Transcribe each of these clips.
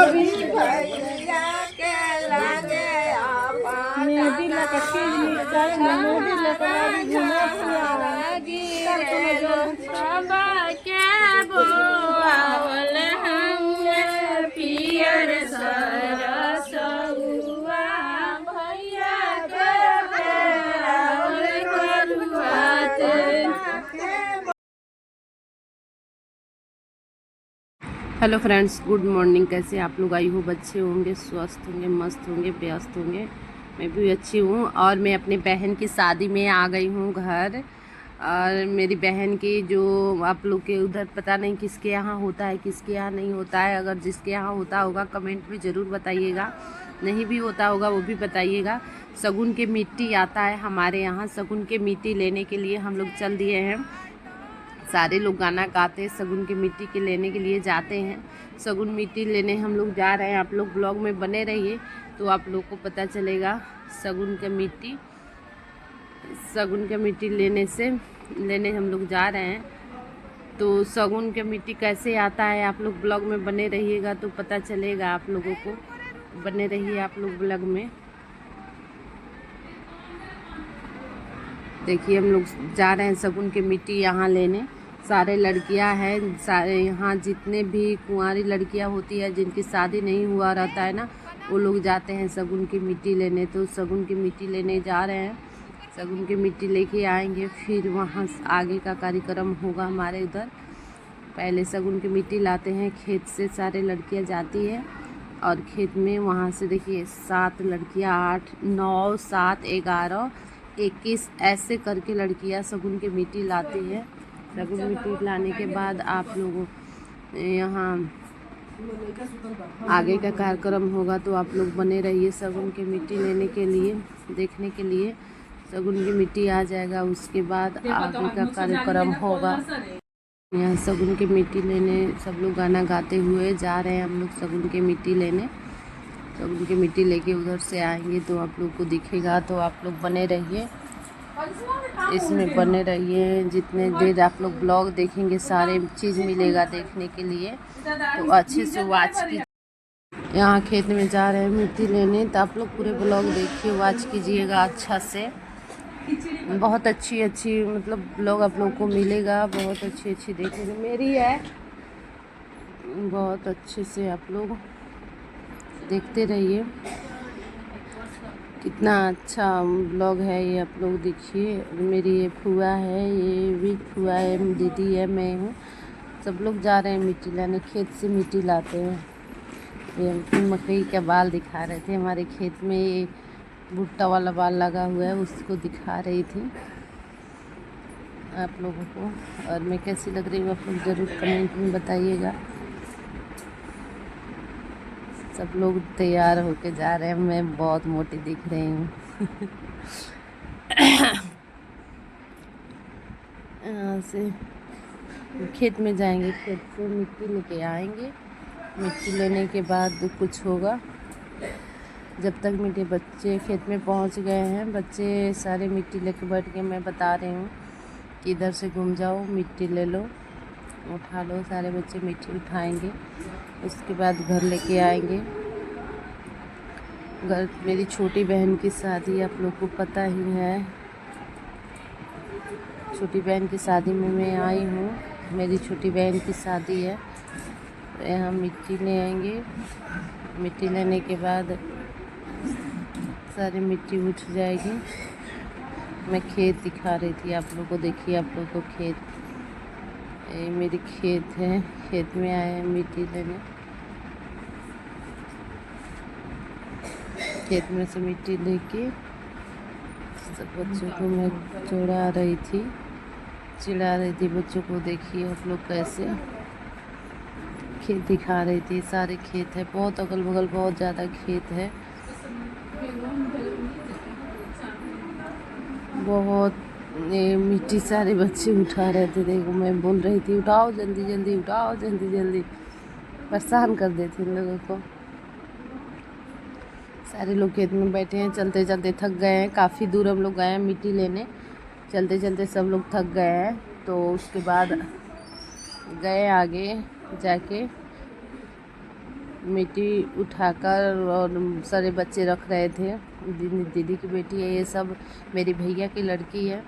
कभी भैया के लगे मेहंदी लगा के मेहंदी लगा के बोआवल हमने पियर सरसुआ भैया के बोआवल करुआते। Hello friends, good morning. कैसे आप लोग? आई हो बच्चे होंगे, स्वस्थ होंगे, मस्त होंगे, व्यस्त होंगे। मैं भी अच्छी हूँ और मैं अपनी बहन की शादी में आ गई हूँ घर। और मेरी बहन की जो आप लोग के उधर पता नहीं किसके यहाँ होता है, किसके यहाँ नहीं होता है। अगर जिसके यहाँ होता होगा कमेंट में ज़रूर बताइएगा, नहीं भी होता होगा वो भी बताइएगा। शगुन के मिट्टी आता है हमारे यहाँ। शगुन के मिट्टी लेने के लिए हम लोग चल दिए हैं। सारे लोग गाना गाते हैं, शगुन की मिट्टी के लेने के लिए जाते हैं। शगुन मिट्टी लेने हम लोग जा रहे हैं। आप लोग ब्लॉग में बने रहिए तो आप लोग को पता चलेगा। शगुन का मिट्टी लेने हम लोग जा रहे हैं। तो शगुन का मिट्टी कैसे आता है आप लोग ब्लॉग में बने रहिएगा तो पता चलेगा आप लोगों को। बने रहिए आप लोग ब्लॉग में। देखिए हम लोग जा रहे हैं शगुन की मिट्टी यहाँ लेने। सारे लड़कियां हैं, सारे यहाँ जितने भी कुंवारी लड़कियां होती है जिनकी शादी नहीं हुआ रहता है ना, वो लोग जाते हैं शगुन की मिट्टी लेने। तो शगुन की मिट्टी लेने जा रहे हैं। शगुन की मिट्टी लेके आएंगे, फिर वहाँ आगे का कार्यक्रम होगा हमारे उधर। पहले शगुन की मिट्टी लाते हैं खेत से, सारे लड़कियाँ जाती है और खेत में वहाँ से देखिए 7 लड़कियाँ, 8, 9, 7, 11, 21 ऐसे करके लड़कियां शगुन की मिट्टी लाती है। शगुन मिट्टी लाने के बाद आप लोगों यहाँ आगे का कार्यक्रम होगा तो आप लोग बने रहिए शगुन की मिट्टी लेने के लिए, देखने के लिए। शगुन की मिट्टी आ जाएगा, उसके बाद आगे का कार्यक्रम होगा। यहाँ शगुन की मिट्टी लेने सब लोग गाना गाते हुए जा रहे हैं हम लोग शगुन की मिट्टी लेने। तो उनकी मिट्टी लेके उधर से आएंगे तो आप लोग को दिखेगा। तो आप लोग बने रहिए, इसमें बने रहिए। जितने देर आप लोग ब्लॉग देखेंगे सारे चीज़ मिलेगा देखने के लिए, तो अच्छे से वॉच कीजिए। यहाँ खेत में जा रहे हैं मिट्टी लेने, तो आप लोग पूरे ब्लॉग देखिए, वॉच कीजिएगा अच्छा से। बहुत अच्छी मतलब ब्लॉग आप लोग को मिलेगा, बहुत अच्छी देखने को मेरी है। बहुत अच्छे से आप लोग देखते रहिए। कितना अच्छा ब्लॉग है ये, आप लोग देखिए। मेरी ये फुआ है, ये भी फुआ है, दीदी है, मैं हूँ। सब लोग जा रहे हैं मिट्टी लाने, खेत से मिट्टी लाते हैं। ये मकई का बाल दिखा रहे थे, हमारे खेत में ये भुट्टा वाला बाल लगा हुआ है, उसको दिखा रही थी आप लोगों को। और मैं कैसी लग रही हूँ आप लोग ज़रूर कमेंट में बताइएगा। सब लोग तैयार होके जा रहे हैं, मैं बहुत मोटी दिख रही हूँ। यहाँ से खेत में जाएंगे, खेत से मिट्टी लेके आएंगे। मिट्टी लेने के बाद कुछ होगा। जब तक मेरे बच्चे खेत में पहुँच गए हैं, बच्चे सारे मिट्टी लेके बैठ के, मैं बता रही हूँ कि इधर से घूम जाओ, मिट्टी ले लो, उठा लो। सारे बच्चे मिट्टी उठाएंगे, उसके बाद घर लेके आएंगे। घर मेरी छोटी बहन की शादी आप लोग को पता ही है। छोटी बहन की शादी में मैं आई हूँ। मेरी छोटी बहन की शादी है। तो यहाँ मिट्टी ले आएंगे। मिट्टी लेने के बाद सारी मिट्टी उठ जाएगी। मैं खेत दिखा रही थी आप लोग को, देखिए आप लोग को खेत, ये मेरी खेत है। खेत में आए हैं मिट्टी लेने। खेत में से मिट्टी लेके सब बच्चों को मैं चिढ़ा रही थी बच्चों को। देखिए आप लोग कैसे खेत दिखा रही थी। सारे खेत है, बहुत अगल बगल बहुत ज़्यादा खेत है। बहुत मिट्टी सारे बच्चे उठा रहे थे। देखो मैं बोल रही थी उठाओ जल्दी जल्दी, उठाओ जल्दी जल्दी, परेशान कर देते इन लोगों को। सारे लोग खेत में बैठे हैं, चलते चलते थक गए हैं। काफ़ी दूर हम लोग गए हैं मिट्टी लेने, चलते चलते सब लोग थक गए हैं। तो उसके बाद गए आगे जाके मिट्टी उठाकर और सारे बच्चे रख रहे थे। दीदी की बेटी है ये सब, मेरी भैया की लड़की है।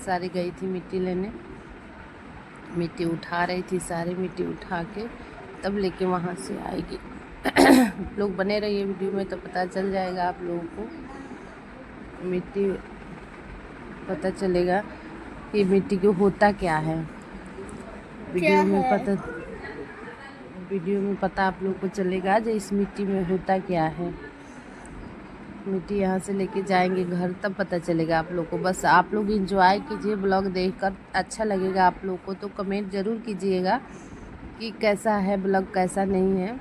सारी गई थी मिट्टी लेने, मिट्टी उठा रही थी, सारी मिट्टी उठा के तब लेके वहाँ से आएगी। लोग बने रहिए वीडियो में तो पता चल जाएगा आप लोगों को, मिट्टी पता चलेगा कि मिट्टी को होता क्या है। वीडियो में पता आप लोग को चलेगा जो इस मिट्टी में होता क्या है। मिट्टी यहाँ से लेके जाएंगे घर तब पता चलेगा आप लोग को। बस आप लोग एंजॉय कीजिए, ब्लॉग देखकर अच्छा लगेगा आप लोग को तो कमेंट ज़रूर कीजिएगा कि कैसा है ब्लॉग, कैसा नहीं है।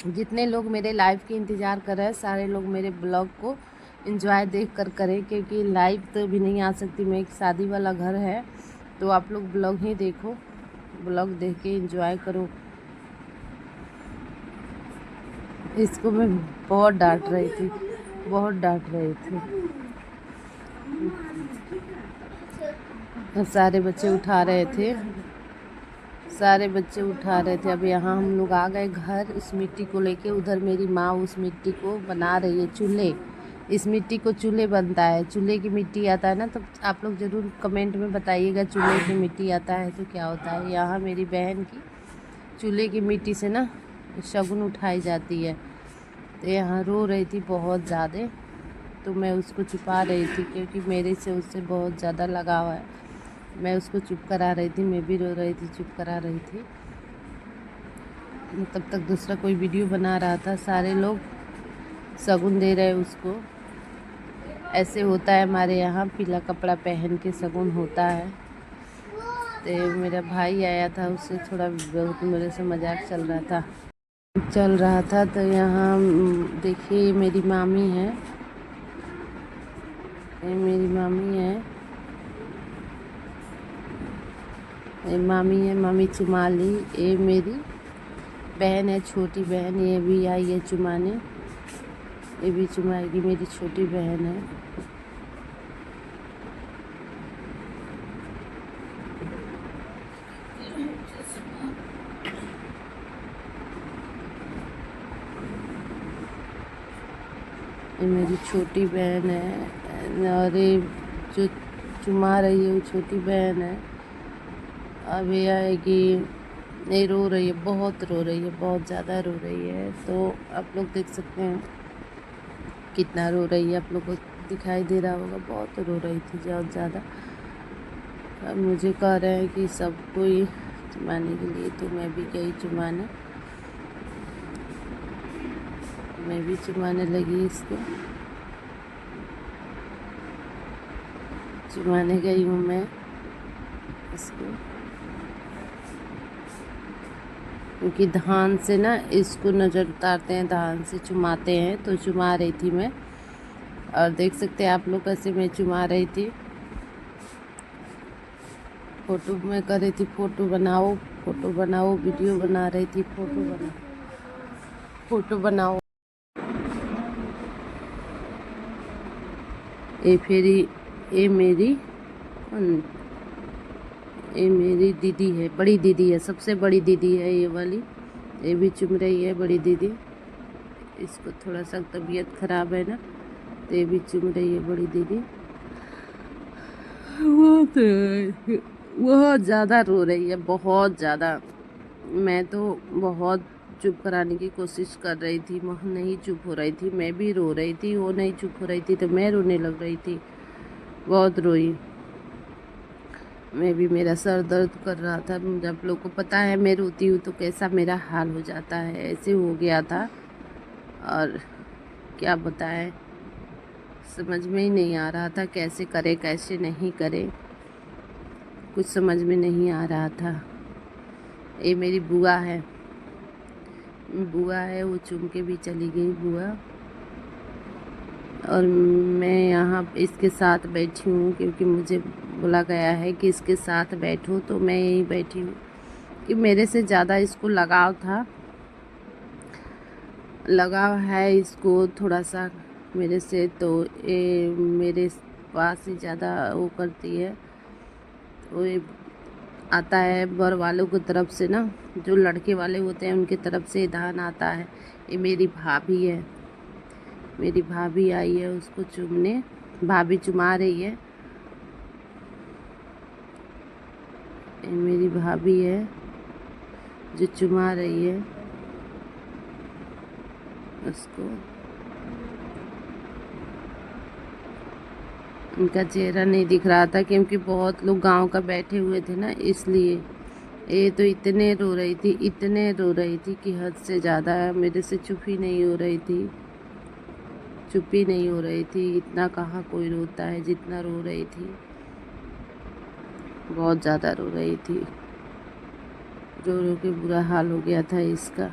जितने लोग मेरे लाइव के इंतज़ार कर रहे हैं सारे लोग मेरे ब्लॉग को एंजॉय देख कर करें, क्योंकि लाइव तो भी नहीं आ सकती, मैं एक शादी वाला घर है तो आप लोग ब्लॉग ही देखो, ब्लॉग देख के एंजॉय करो। इसको मैं बहुत डांट रही थी, बहुत डांट रही थी। सारे बच्चे उठा रहे थे, सारे बच्चे उठा रहे थे। अब यहाँ हम लोग आ गए घर इस मिट्टी को लेके। उधर मेरी माँ उस मिट्टी को बना रही है चूल्हे। इस मिट्टी को चूल्हे बनता है, चूल्हे की मिट्टी आता है ना, तो आप लोग ज़रूर कमेंट में बताइएगा चूल्हे की मिट्टी आता है तो क्या होता है। यहाँ मेरी बहन की चूल्हे की मिट्टी से ना शगुन उठाई जाती है। तो यहाँ रो रही थी बहुत ज़्यादा, तो मैं उसको छुपा रही थी क्योंकि मेरे से उससे बहुत ज़्यादा लगाव है। मैं उसको चुप करा रही थी, मैं भी रो रही थी, चुप करा रही थी। तब तक दूसरा कोई वीडियो बना रहा था, सारे लोग शगुन दे रहे उसको। ऐसे होता है हमारे यहाँ, पीला कपड़ा पहन के शगुन होता है। तो मेरा भाई आया था, उससे थोड़ा बहुत मेरे से मजाक चल रहा था। तो यहाँ देखिए मेरी मामी है, ये मेरी मामी है, ये मामी है, मामी चुमा ली। ये मेरी बहन है, छोटी बहन, ये भी आई है चुमाने, ये भी चुमाएगी, मेरी छोटी बहन है। ये मेरी छोटी बहन है और ये जो चुमा रही है वो छोटी बहन है। अब ये आएगी, नहीं रो रही है, बहुत रो रही है, बहुत ज़्यादा रो रही है। तो आप लोग देख सकते हैं कितना रो रही है, आप लोग को दिखाई दे रहा होगा, बहुत रो रही थी बहुत ज़्यादा। अब मुझे कह रहे हैं कि सब कोई चुमाने के लिए, तो मैं भी गई चुमाने, मैं भी चुमाने लगी इसको, चुमाने गई हूँ मैं इसको, क्योंकि धान से ना इसको नज़र उतारते हैं, धान से चुमाते हैं। तो चुमा रही थी मैं, और देख सकते हैं आप लोग कैसे मैं चुमा रही थी। फ़ोटो में कर रही थी, फ़ोटो बनाओ, वीडियो बना रही थी, फ़ोटो बनाओ। ये मेरी दीदी है, बड़ी दीदी है, सबसे बड़ी दीदी है ये वाली, ये भी चुम रही है बड़ी दीदी। इसको थोड़ा सा तबीयत ख़राब है ना, तो ये भी चुम रही है बड़ी दीदी। बहुत ज़्यादा रो रही है, बहुत ज़्यादा। मैं तो बहुत चुप कराने की कोशिश कर रही थी, वह नहीं चुप हो रही थी, मैं भी रो रही थी, वो नहीं चुप हो रही थी, तो मैं रोने लग रही थी, बहुत रोई मैं भी। मेरा सर दर्द कर रहा था, जब लोग को पता है मैं रोती हूँ तो कैसा मेरा हाल हो जाता है, ऐसे हो गया था। और क्या बताएं, समझ में ही नहीं आ रहा था कैसे करे कैसे नहीं करे, कुछ समझ में नहीं आ रहा था। ये मेरी बुआ है, वो चुम के भी चली गई बुआ, और मैं यहाँ इसके साथ बैठी हूँ क्योंकि मुझे बोला गया है कि इसके साथ बैठो, तो मैं यहीं बैठी हूँ कि मेरे से ज़्यादा इसको लगाव है इसको थोड़ा सा मेरे से, तो ये मेरे पास ही ज़्यादा वो करती है। तो ये आता है वर वालों की तरफ से ना, जो लड़के वाले होते हैं उनकी तरफ से दान आता है। ये मेरी भाभी है, मेरी भाभी आई है उसको चूमने, भाभी चुमा रही है। ये मेरी भाभी है जो चुमा रही है उसको। उनका चेहरा नहीं दिख रहा था क्योंकि बहुत लोग गांव का बैठे हुए थे ना, इसलिए। ये तो इतने रो रही थी, इतने रो रही थी कि हद से ज़्यादा। मेरे से चुप ही नहीं हो रही थी, चुप ही नहीं हो रही थी। इतना कहाँ कोई रोता है जितना रो रही थी, बहुत ज़्यादा रो रही थी। रो रो के बुरा हाल हो गया था इसका,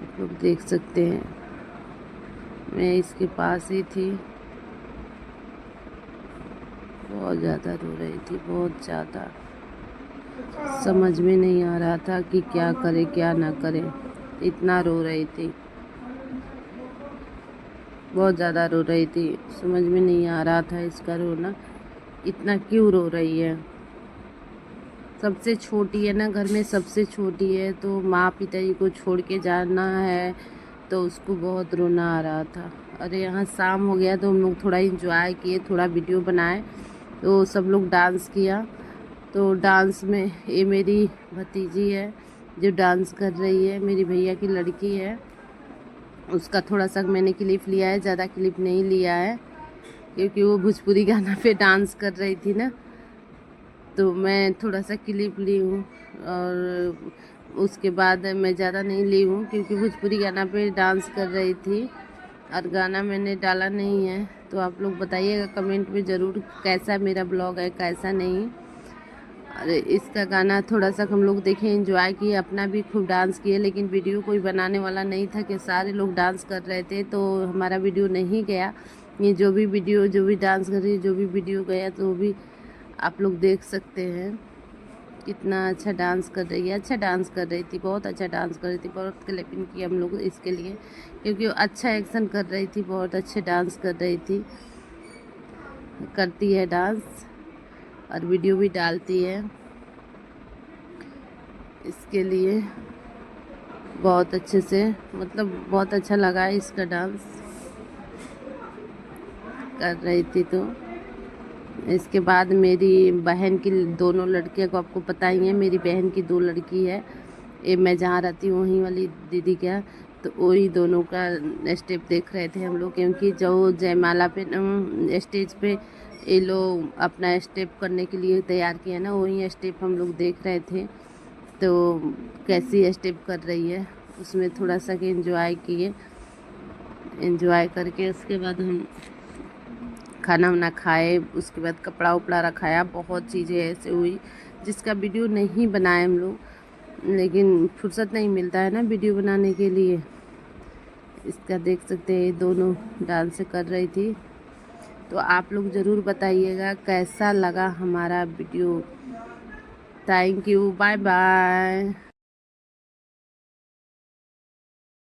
आप लोग देख सकते हैं। मैं इसके पास ही थी, बहुत ज़्यादा रो रही थी, बहुत ज़्यादा। समझ में नहीं आ रहा था कि क्या करे क्या ना करे, इतना रो रही थी, बहुत ज़्यादा रो रही थी। समझ में नहीं आ रहा था इसका रोना, इतना क्यों रो रही है। सबसे छोटी है ना घर में, सबसे छोटी है, तो माँ पिताजी को छोड़ के जाना है तो उसको बहुत रोना आ रहा था। अरे यहाँ शाम हो गया तो हम लोग थोड़ा इंजॉय किए, थोड़ा वीडियो बनाए, तो सब लोग डांस किया। तो डांस में ये मेरी भतीजी है जो डांस कर रही है, मेरी भैया की लड़की है। उसका थोड़ा सा मैंने क्लिप लिया है, ज़्यादा क्लिप नहीं लिया है क्योंकि वो भोजपुरी गाना पे डांस कर रही थी ना, तो मैं थोड़ा सा क्लिप ली हूँ। और उसके बाद मैं ज़्यादा नहीं ली हूँ क्योंकि भोजपुरी गाना पे डांस कर रही थी और गाना मैंने डाला नहीं है। तो आप लोग बताइएगा कमेंट में ज़रूर कैसा मेरा ब्लॉग है, कैसा नहीं। और इसका गाना थोड़ा सा हम लोग देखें, एंजॉय किए, अपना भी खूब डांस किए, लेकिन वीडियो कोई बनाने वाला नहीं था कि सारे लोग डांस कर रहे थे तो हमारा वीडियो नहीं गया। ये जो भी वीडियो, जो भी डांस कर रही, जो भी वीडियो गया तो वो भी आप लोग देख सकते हैं। कितना अच्छा डांस कर रही है, अच्छा डांस कर रही थी, बहुत अच्छा डांस कर रही थी। बहुत क्लैपिंग की हम लोग इसके लिए क्योंकि वो अच्छा एक्शन कर रही थी, बहुत अच्छे डांस कर रही थी, करती है डांस और वीडियो भी डालती है। इसके लिए बहुत अच्छे से, मतलब बहुत अच्छा लगा इसका डांस कर रही थी। तो इसके बाद मेरी बहन की दोनों लड़कियां को आपको पता ही है, मेरी बहन की 2 लड़की है। ये मैं जहाँ रहती हूँ वहीं वाली दीदी का, तो वही दोनों का स्टेप देख रहे थे हम लोग, क्योंकि जो जयमाला पे स्टेज पे ये लोग अपना स्टेप करने के लिए तैयार किए ना, वही स्टेप हम लोग देख रहे थे। तो कैसी स्टेप कर रही है उसमें थोड़ा सा कि एंजॉय किए। एंजॉय करके उसके बाद हम खाना वाना खाए, उसके बाद कपड़ा उपड़ा रखाया। बहुत चीज़ें ऐसे हुई जिसका वीडियो नहीं बनाए हम लोग, लेकिन फुर्सत नहीं मिलता है ना वीडियो बनाने के लिए। इसका देख सकते हैं, दोनों डांस कर रही थी। तो आप लोग ज़रूर बताइएगा कैसा लगा हमारा video. Thank you, bye bye.